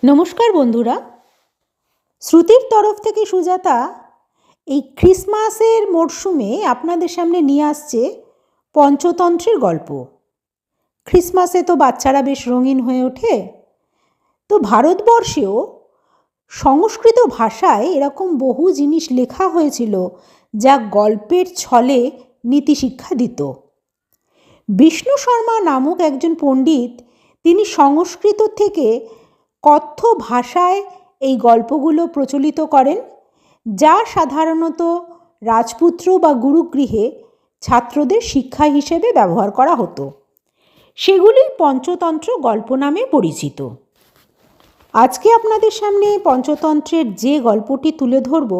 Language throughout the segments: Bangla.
নমস্কার বন্ধুরা, শ্রুতির তরফ থেকে সুজাতা এই ক্রিসমাসের মরশুমে আপনাদের সামনে নিয়ে আসছে পঞ্চতন্ত্রের গল্প। ক্রিসমাসে তো বাচ্চারা বেশ রঙিন হয়ে ওঠে, তো ভারতবর্ষেও সংস্কৃত ভাষায় এরকম বহু জিনিস লেখা হয়েছিল যা গল্পের ছলে নীতিশিক্ষা দিত। বিষ্ণু শর্মা নামক একজন পণ্ডিত, তিনি সংস্কৃত থেকে কথ্য ভাষায় এই গল্পগুলো প্রচলিত করেন, যা সাধারণত রাজপুত্র বা গুরুগৃহে ছাত্রদের শিক্ষা হিসেবে ব্যবহার করা হতো। সেগুলি পঞ্চতন্ত্র গল্প নামে পরিচিত। আজকে আপনাদের সামনে পঞ্চতন্ত্রের যে গল্পটি তুলে ধরব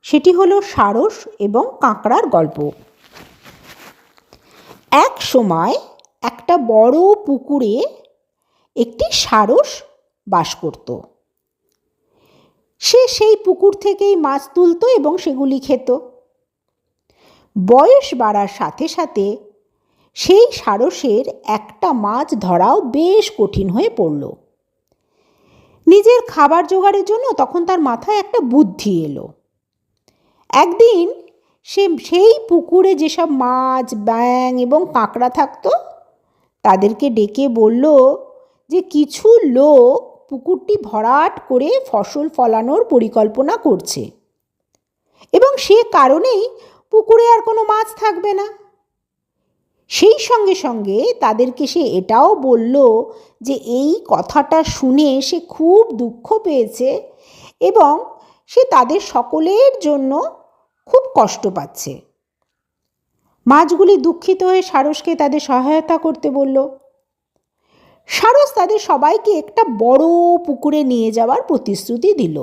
সেটি হলো সারস এবং কাঁকড়ার গল্প। এক সময় একটা বড় পুকুরে একটি সারস বাস করত। সে সেই পুকুর থেকেই মাছ তুলত এবং সেগুলি খেত। বয়স বাড়ার সাথে সাথে সেই সারসের একটা মাছ ধরাও বেশ কঠিন হয়ে পড়ল। নিজের খাবার জোগাড়ের জন্য তখন তার মাথায় একটা বুদ্ধি এলো। একদিন সে সেই পুকুরে যেসব মাছ, ব্যাঙ এবং কাঁকড়া থাকতো তাদেরকে ডেকে বলল যে কিছু লোক পুকুরটি ভরাট করে ফসল ফলানোর পরিকল্পনা করছে এবং সে কারণেই পুকুরে আর কোনো মাছ থাকবে না। সেই সঙ্গে সঙ্গে তাদেরকে সে এটাও বলল যে এই কথাটা শুনে সে খুব দুঃখ পেয়েছে এবং সে তাদের সকলের জন্য খুব কষ্ট পাচ্ছে। মাছগুলি দুঃখিত হয়ে সারসকে তাদের সহায়তা করতে বলল। সারস তাদের সবাইকে একটা বড় পুকুরে নিয়ে যাওয়ার প্রতিশ্রুতি দিল।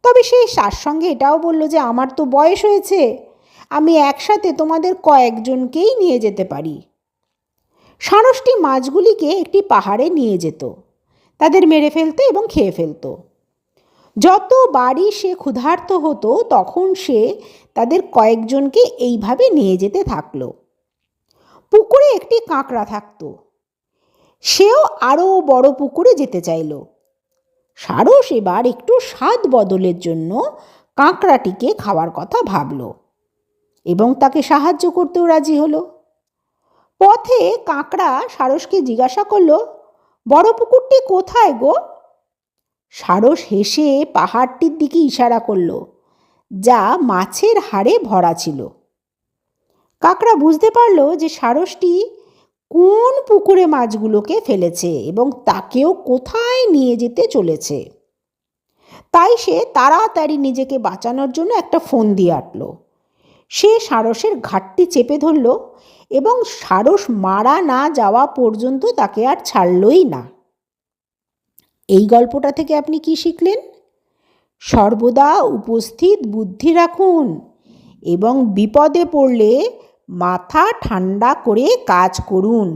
তবে সে তার সঙ্গে এটাও বলল যে আমার তো বয়স হয়েছে, আমি একসাথে তোমাদের কয়েকজনকেই নিয়ে যেতে পারি। সারসটি মাছগুলিকে একটি পাহাড়ে নিয়ে যেত, তাদের মেরে ফেলতো এবং খেয়ে ফেলত। যতবারই সে ক্ষুধার্ত হতো তখন সে তাদের কয়েকজনকে এইভাবে নিয়ে যেতে থাকলো। পুকুরে একটি কাঁকড়া থাকতো, সেও আরও বড় পুকুরে যেতে চাইল। সারস এবার একটু স্বাদ বদলের জন্য কাঁকড়াটিকে খাওয়ার কথা ভাবল এবং তাকে সাহায্য করতেও রাজি হলো। পথে কাঁকড়া সারসকে জিজ্ঞাসা করল, বড় পুকুরটি কোথায় গো? সারস হেসে পাহাড়টির দিকে ইশারা করল, যা মাছের হাড়ে ভরা ছিল। কাঁকড়া বুঝতে পারল যে সারসটি কোন পুকুরে মাছগুলোকে ফেলেছে এবং তাকেও কোথায় নিয়ে যেতে চলেছে। তাই সে তাড়াতাড়ি নিজেকে বাঁচানোর জন্য একটা ফন্দি আঁটল। সে সারসের ঘাটটি চেপে ধরল এবং সারস মারা না যাওয়া পর্যন্ত তাকে আর ছাড়লই না। এই গল্পটা থেকে আপনি কি শিখলেন? সর্বদা উপস্থিত বুদ্ধি রাখুন এবং বিপদে পড়লে মাথা ঠান্ডা করে কাজ করুন।